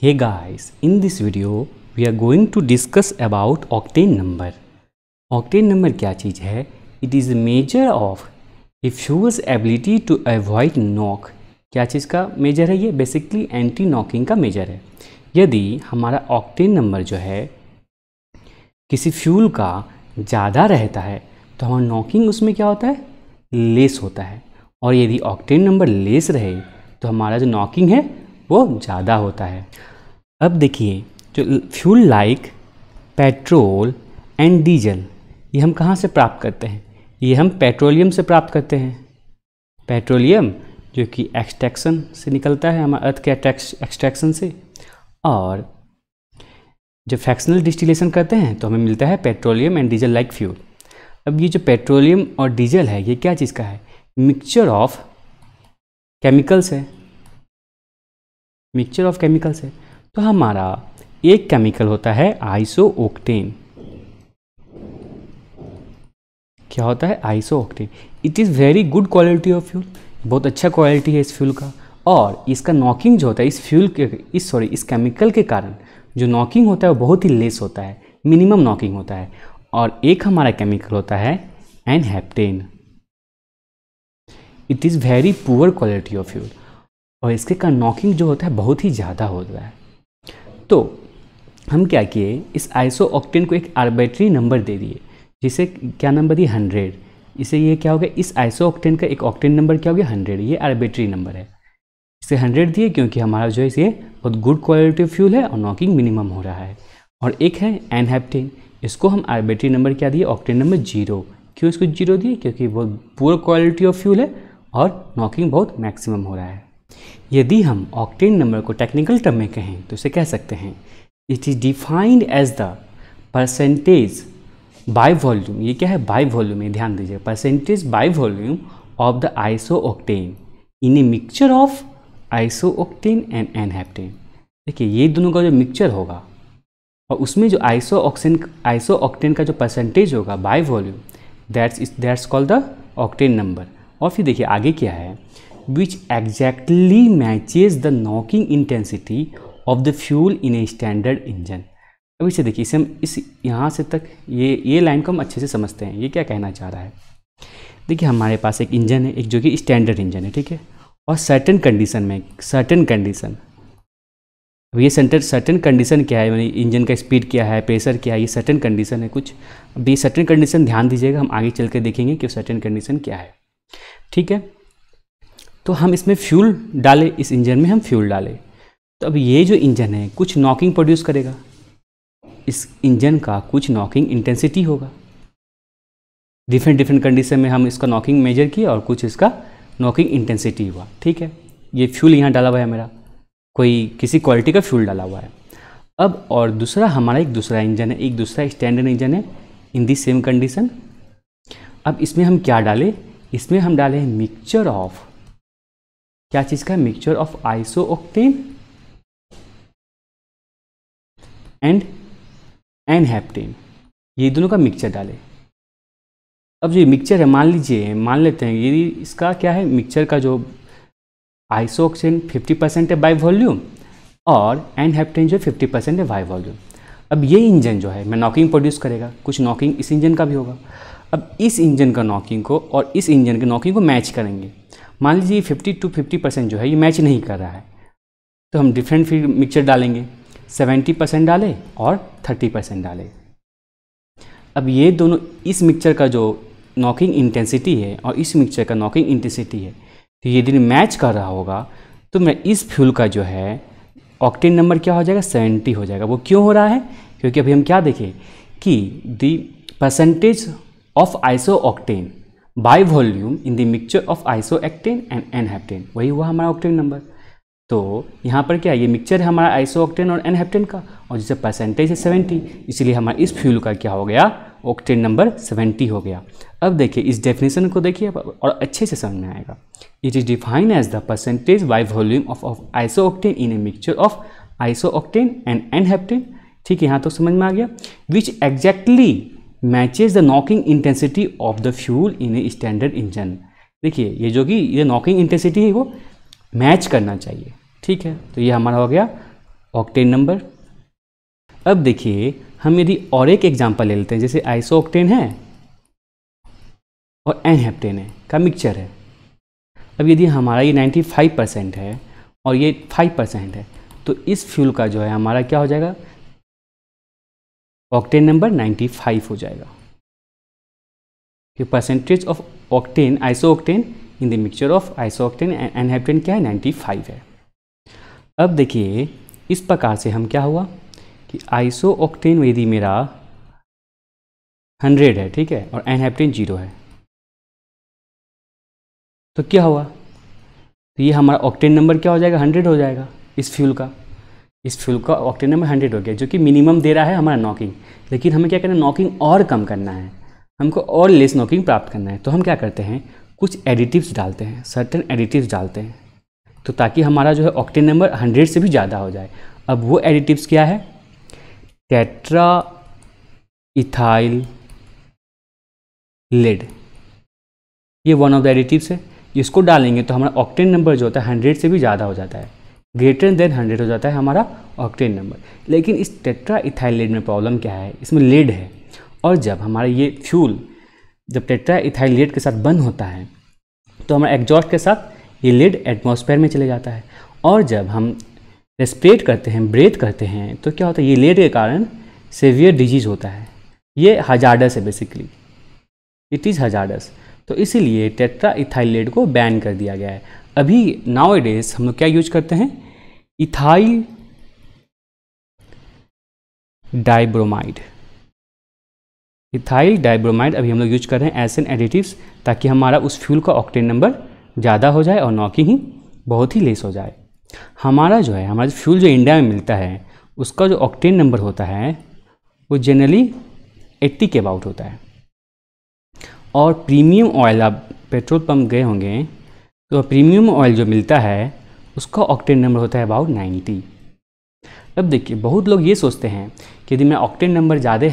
Hey guys, in this video we are going to discuss about octane number. Octane number क्या चीज़ है? It is a measure of a fuel's ability to avoid knock. क्या चीज़ का major है ये? Basically anti knocking का major है। यदि हमारा ऑक्टेन नंबर जो है किसी फ्यूल का ज़्यादा रहता है तो हमारा नॉकिंग उसमें क्या होता है? लेस होता है। और यदि ऑक्टेन नंबर लेस रहे तो हमारा जो नॉकिंग है वो ज़्यादा होता है। अब देखिए, जो fuel like petrol and diesel, ये हम कहाँ से प्राप्त करते हैं? ये हम पेट्रोलियम से प्राप्त करते हैं। पेट्रोलियम जो कि एक्सट्रैक्शन से निकलता है, हमारे अर्थ के एक्सट्रैक्शन से, और जब फ्रैक्शनल डिस्टिलेशन करते हैं तो हमें मिलता है petroleum and diesel like fuel. अब ये जो पेट्रोलियम और डीजल है ये क्या चीज़ का है? मिक्सचर ऑफ केमिकल्स है। मिक्सचर ऑफ केमिकल्स है। तो हमारा एक केमिकल होता है आइसोओक्टेन। क्या होता है? Isooctane. It is very good quality of fuel, बहुत अच्छा क्वालिटी है इस फ्यूल का। और इसका नॉकिंग जो होता है इस फ्यूल के इस केमिकल के कारण जो नॉकिंग होता है वो बहुत ही लेस होता है, मिनिमम नॉकिंग होता है। और एक हमारा केमिकल होता है n-heptane. It is very poor quality of fuel और इसके का नॉकिंग जो होता है बहुत ही ज़्यादा होता है। तो हम क्या किए, इस आइसोओक्टेन को एक आर्बिट्री नंबर दे दिए, जिसे क्या नंबर दिए? 100। इसे ये क्या हो गया, इस आइसोओक्टेन का एक ऑक्टेन नंबर क्या हो गया? 100। ये आर्बिट्री नंबर है। इसे 100 दिए क्योंकि हमारा जो है ये बहुत गुड क्वालिटी फ्यूल है और नॉकिंग मिनिमम हो रहा है। और एक है एनहेप्टेन, इसको हम आर्बिट्री नंबर क्या दिए? Octane number 0। क्यों इसको 0 दिए? क्योंकि वो पुअर क्वालिटी ऑफ फ्यूल है और नॉकिंग बहुत मैक्सिमम हो रहा है। यदि हम ऑक्टेन नंबर को टेक्निकल टर्म में कहें तो इसे कह सकते हैं it is defined as the percentage by volume. ये क्या है? By volume. ये ध्यान दीजिए, percentage by volume of the isooctane in a mixture of isooctane and n heptane. देखिए, ये दोनों का जो मिक्सचर होगा और उसमें जो आइसोओक्टेन का जो परसेंटेज होगा by volume, that's called the octane number. और फिर देखिए आगे क्या है, which exactly matches the knocking intensity of the fuel in a standard engine। अब इसे देखिए, इसे हम इस यहाँ से तक ये लाइन को हम अच्छे से समझते हैं। ये क्या कहना चाह रहा है? देखिए, हमारे पास एक इंजन है, एक जो कि स्टैंडर्ड इंजन है, ठीक है। और सर्टेन कंडीशन में अब ये सर्टेन कंडीशन क्या है, इंजन का स्पीड क्या है, प्रेशर क्या है, ये सर्टेन कंडीशन है कुछ। अब ये सर्टेन कंडीशन ध्यान दीजिएगा, हम आगे चल के देखेंगे कि सर्टेन कंडीशन क्या है, ठीक है। तो हम इसमें फ्यूल डाले, इस इंजन में हम फ्यूल डाले, तो अब ये जो इंजन है कुछ नॉकिंग प्रोड्यूस करेगा। इस इंजन का कुछ नॉकिंग इंटेंसिटी होगा। डिफरेंट कंडीशन में हम इसका नॉकिंग मेजर किए और कुछ इसका नॉकिंग इंटेंसिटी हुआ, ठीक है। ये फ्यूल यहाँ डाला हुआ है मेरा, कोई किसी क्वालिटी का फ्यूल डाला हुआ है। अब और दूसरा हमारा एक दूसरा इंजन है, एक दूसरा स्टैंडर्ड इंजन है इन दी सेम कंडीशन। अब इसमें हम क्या डाले? इसमें हम डाले हैं मिक्सचर ऑफ, क्या चीज़ का? Mixture of isooctane and n heptane. ये दोनों का मिक्सचर डाले। अब जो मिक्सचर है, मान लेते हैं ये इसका क्या है, मिक्सचर का जो आइसोओक्टेन 50% है बाय वॉल्यूम और एनहेप्टेन जो 50% है बाय वॉल्यूम। अब ये इंजन जो है मैं नॉकिंग प्रोड्यूस करेगा, कुछ नॉकिंग इस इंजन का भी होगा। अब इस इंजन का नॉकिंग को और इस इंजन के नॉकिंग को मैच करेंगे। मान लीजिए 50 to 50% जो है ये मैच नहीं कर रहा है, तो हम डिफरेंट फिर मिक्सचर डालेंगे, 70% डाले और 30% डाले। अब ये दोनों, इस मिक्सचर का जो नॉकिंग इंटेंसिटी है और इस मिक्सचर का नॉकिंग इंटेंसिटी है, तो ये यदि मैच कर रहा होगा तो मैं इस फ्यूल का जो है ऑक्टेन नंबर क्या हो जाएगा? 70 हो जाएगा। वो क्यों हो रहा है? क्योंकि अभी हम क्या देखें कि the percentage of isooctane by volume in the mixture of isooctane and n heptane, वही हुआ हमारा ऑक्टेन नंबर। तो यहाँ पर क्या है, ये मिक्सचर है हमारा आइसोओक्टेन और एनहेप्टेन का, और जिससे परसेंटेज है 70, इसलिए हमारा इस फ्यूल का क्या हो गया? ऑक्टेन नंबर 70 हो गया। अब देखिए इस डेफिनेशन को देखिए और अच्छे से समझ में आएगा। It is defined as the percentage by volume of isooctane in a mixture of isooctane and n heptane, ठीक है, यहाँ तो समझ में आ गया। Which exactly matches the knocking intensity of the fuel in a standard engine. देखिए ये जो कि ये नॉकिंग इंटेंसिटी है वो मैच करना चाहिए, ठीक है। तो ये हमारा हो गया ऑक्टेन नंबर। अब देखिए हम यदि और एक एग्जांपल ले लेते हैं, जैसे आइसोऑक्टेन है और एनहेप्टेन है का मिक्सचर है। अब यदि हमारा ये 95% है और ये 5% है, तो इस फ्यूल का जो है हमारा क्या हो जाएगा, ऑक्टेन नंबर 95 हो जाएगा, कि percentage of octane isooctane in the mixture of isooctane and n-heptane क्या है, 95 है। अब देखिए इस प्रकार से हम क्या हुआ कि आइसोऑक्टेन यदि मेरा 100 है, ठीक है, और एनहेप्टेन 0 है, तो क्या हुआ, तो ये हमारा ऑक्टेन नंबर क्या हो जाएगा, 100 हो जाएगा। इस फ्यूल का ऑक्टेन नंबर 100 हो गया, जो कि मिनिमम दे रहा है हमारा नॉकिंग। लेकिन हमें क्या करना है, नॉकिंग और कम करना है, हमको और लेस नॉकिंग प्राप्त करना है। तो हम क्या करते हैं, कुछ एडिटिव्स डालते हैं, सर्टेन एडिटिव्स डालते हैं, तो ताकि हमारा जो है ऑक्टेन नंबर 100 से भी ज़्यादा हो जाए। अब वो एडिटिव्स क्या है, टेट्रा इथाइल लेड, ये वन ऑफ द एडिटिव्स है। इसको डालेंगे तो हमारा ऑक्टेन नंबर जो होता है 100 से भी ज़्यादा हो जाता है, ग्रेटर देन 100 हो जाता है हमारा ऑक्टेन नंबर। लेकिन इस टेट्रा इथाइल लेड में प्रॉब्लम क्या है, इसमें लेड है, और जब हमारा ये फ्यूल जब टेट्रा इथाइल लेड के साथ बंद होता है तो हमारा एग्जॉस्ट के साथ ये लेड एटमॉस्फेयर में चले जाता है, और जब हम रेस्पिरेट करते हैं, ब्रेथ करते हैं, तो क्या होता है, ये लेड के कारण सीवियर डिजीज होता है। ये हजार्डस है, बेसिकली इट इज़ हजार्डस। तो इसीलिए टेट्रा इथाइल लेड को बैन कर दिया गया है। अभी नाउ डेज हम लोग क्या यूज करते हैं, इथाइल डाइब्रोमाइड। इथाइल डाइब्रोमाइड अभी हम लोग यूज कर रहे हैं एज एन एडिटिव्स, ताकि हमारा उस फ्यूल का ऑक्टेन नंबर ज़्यादा हो जाए और नॉकिंग ही बहुत ही लेस हो जाए। हमारा जो है, हमारा फ्यूल जो इंडिया में मिलता है उसका जो ऑक्टेन नंबर होता है वो जनरली 80 के अबाउट होता है। और प्रीमियम ऑयल, आप पेट्रोल पंप गए होंगे तो प्रीमियम ऑयल जो मिलता है उसका ऑक्टेन नंबर होता है अबाउट 90। अब देखिए बहुत लोग ये सोचते हैं कि यदि मेरा ऑक्टेन नंबर ज़्यादा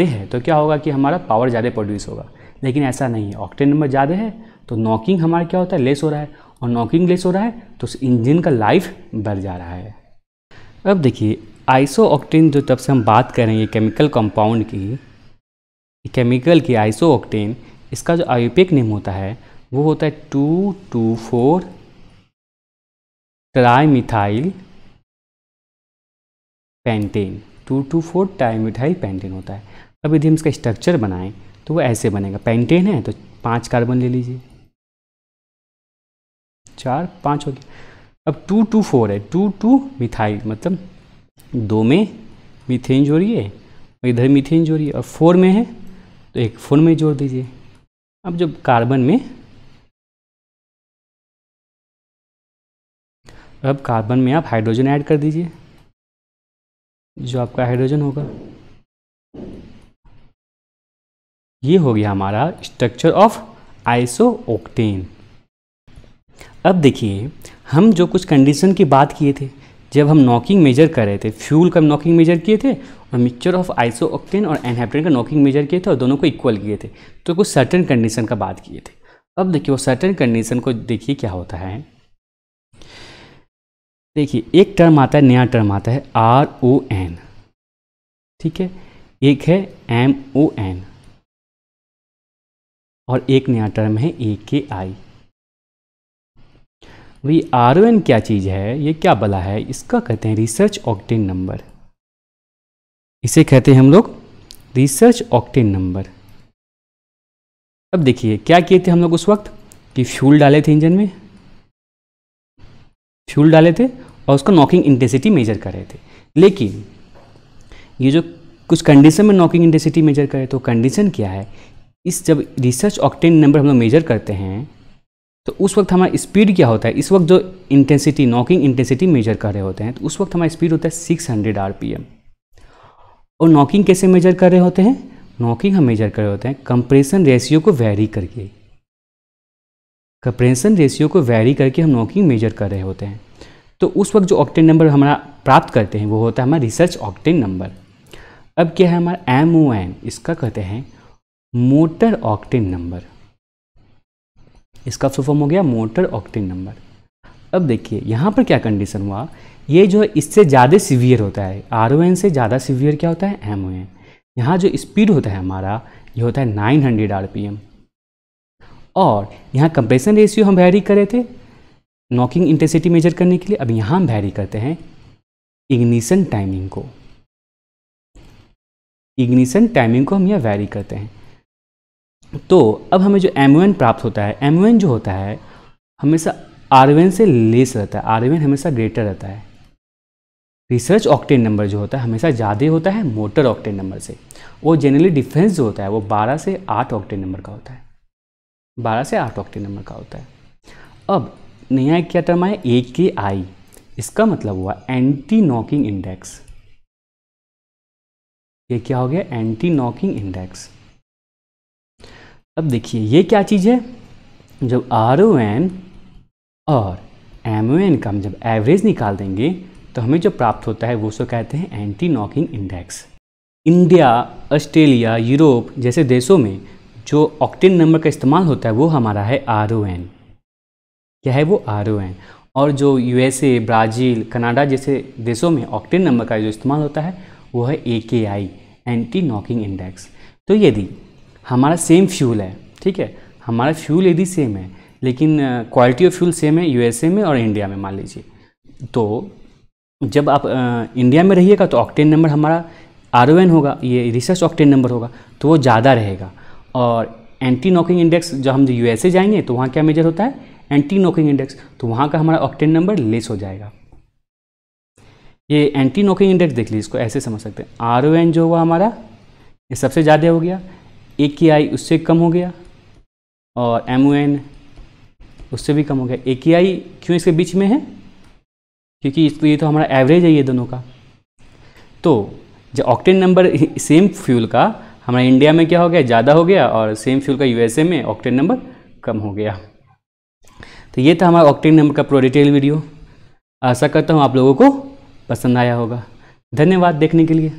है तो क्या होगा कि हमारा पावर ज़्यादा प्रोड्यूस होगा, लेकिन ऐसा नहीं है। ऑक्टेन नंबर ज़्यादा है तो नॉकिंग हमारा क्या होता है, लेस हो रहा है, और नॉकिंग लेस हो रहा है तो उस इंजन का लाइफ बढ़ जा रहा है। अब देखिए आइसोऑक्टेन जो तब से हम बात कर रहे हैं केमिकल कंपाउंड की, केमिकल की आइसोऑक्टेन, इसका जो आईयूपीएक नेम होता है वो होता है 2,2,4 ट्राइमिथाइल पेंटेन। 2,2,4 ट्राइमिथाइल पेंटेन होता है। अब यदि हम इसका स्ट्रक्चर बनाएं तो वो ऐसे बनेगा, पेंटेन है तो 5 कार्बन ले लीजिए, 4 5 हो गया। अब 2,2,4 है, 2,2 मिथाइल मतलब 2 में मीथेन जोड़िए और इधर मीथेन जोड़िए, और 4 में है तो एक 4 में जोड़ दीजिए। अब जब कार्बन में, अब कार्बन में आप हाइड्रोजन ऐड कर दीजिए, जो आपका हाइड्रोजन होगा। ये हो गया हमारा स्ट्रक्चर ऑफ आइसोऑक्टेन। अब देखिए हम जो कुछ कंडीशन की बात किए थे, जब हम नॉकिंग मेजर कर रहे थे, फ्यूल का नॉकिंग मेजर किए थे और मिक्सचर ऑफ आइसोऑक्टेन और एनहेप्टेन का नॉकिंग मेजर किए थे और दोनों को इक्वल किए थे, तो कुछ सर्टेन कंडीशन का बात किए थे। अब देखिए वो सर्टेन कंडीशन को देखिए क्या होता है। देखिए एक टर्म आता है, नया टर्म आता है RON, ठीक है, एक है MON और एक नया टर्म है AKI। भाई RON क्या चीज़ है, ये क्या बला है, इसका कहते हैं रिसर्च ऑक्टेन नंबर। इसे कहते हैं हम लोग रिसर्च ऑक्टेन नंबर। अब देखिए क्या किए थे हम लोग उस वक्त कि फ्यूल डाले थे इंजन में, फ्यूल डाले थे और उसका नॉकिंग इंटेंसिटी मेजर कर रहे थे। लेकिन ये जो कुछ कंडीशन में नॉकिंग इंटेंसिटी मेजर करें, तो कंडीशन क्या है, इस जब रिसर्च ऑक्टेन नंबर हम लोग मेजर करते हैं तो उस वक्त हमारा स्पीड क्या होता है, इस वक्त जो इंटेंसिटी नॉकिंग इंटेंसिटी मेजर कर रहे होते हैं तो उस वक्त हमारा स्पीड होता है 600 RPM। और नॉकिंग कैसे मेजर कर रहे होते हैं, नॉकिंग हम मेजर कर रहे होते हैं कंप्रेशन रेशियो को वैरी करके, कंप्रेशन रेशियो को वैरी करके हम नॉकिंग मेजर कर रहे होते हैं। तो उस वक्त जो ऑक्टेन नंबर हमारा प्राप्त करते हैं वो होता है हमारा रिसर्च ऑक्टेन नंबर। अब क्या है हमारा MON, इसका कहते हैं मोटर ऑक्टेन नंबर, इसका फुल फॉर्म हो गया मोटर ऑक्टेन नंबर। अब देखिए यहाँ पर क्या कंडीशन हुआ ये जो है इससे ज़्यादा सीवियर होता है, RON से ज़्यादा सीवियर क्या होता है, MON। यहाँ जो स्पीड होता है हमारा ये होता है 900 RPM। और यहाँ कंप्रेशन रेशियो हम वैरी करे थे नॉकिंग इंटेंसिटी मेजर करने के लिए, अब यहाँ हम वैरी करते हैं इग्निशन टाइमिंग को। इग्निशन टाइमिंग को हम यहाँ वैरी करते हैं। तो अब हमें जो MON प्राप्त होता है, MON जो होता है हमेशा RON से लेस रहता है, RON हमेशा ग्रेटर रहता है। रिसर्च ऑक्टेन नंबर जो होता है हमेशा ज़्यादा होता है मोटर ऑक्टेन नंबर से। वो जनरली डिफरेंस जो होता है वो 12 से 8 ऑक्टेन नंबर का होता है, 12 से 8 ऑक्टेन नंबर का होता है। अब नया क्या टर्म आया, AKI। इसका मतलब हुआ एंटी नॉकिंग इंडेक्स। ये क्या हो गया, एंटी नॉकिंग इंडेक्स। अब देखिए ये क्या चीज़ है, जब RON और MON का हम जब एवरेज निकाल देंगे तो हमें जो प्राप्त होता है वो उसको कहते हैं anti knocking index. India, Australia, Europe जैसे देशों में जो ऑक्टेन नंबर का इस्तेमाल होता है वो हमारा है RON। क्या है वो, RON। और जो USA, ब्राज़ील, कनाडा जैसे देशों में ऑक्टेन नंबर का जो इस्तेमाल होता है वो है AKI, एंटी नॉकिंग इंडेक्स। तो यदि हमारा सेम फ्यूल है, ठीक है, हमारा फ्यूल यदि सेम है लेकिन क्वालिटी ऑफ फ्यूल सेम है USA में और इंडिया में मान लीजिए, तो जब आप इंडिया में रहिएगा तो ऑक्टेन नंबर हमारा RON होगा, ये रिसर्च ऑक्टेन नंबर होगा तो वो ज़्यादा रहेगा। और एंटी नॉकिंग इंडेक्स जब हम USA जाएंगे तो वहाँ क्या मेजर होता है, एंटी नॉकिंग इंडेक्स, तो वहाँ का हमारा ऑक्टेन नंबर लेस हो जाएगा। ये एंटी नॉकिंग इंडेक्स देख लीजिए, इसको ऐसे समझ सकते हैं, RON जो हुआ हमारा ये सबसे ज़्यादा हो गया, AKI उससे कम हो गया और MON उससे भी कम हो गया। AKI क्यों इसके बीच में है, क्योंकि इसको ये तो हमारा एवरेज है ये दोनों का। तो जो ऑक्टेन नंबर सेम फ्यूल का हमारा इंडिया में क्या हो गया, ज़्यादा हो गया, और सेम फ्यूल का USA में ऑक्टेन नंबर कम हो गया। तो ये था हमारा ऑक्टेन नंबर का पूरा डिटेल वीडियो। आशा करता हूँ आप लोगों को पसंद आया होगा। धन्यवाद देखने के लिए।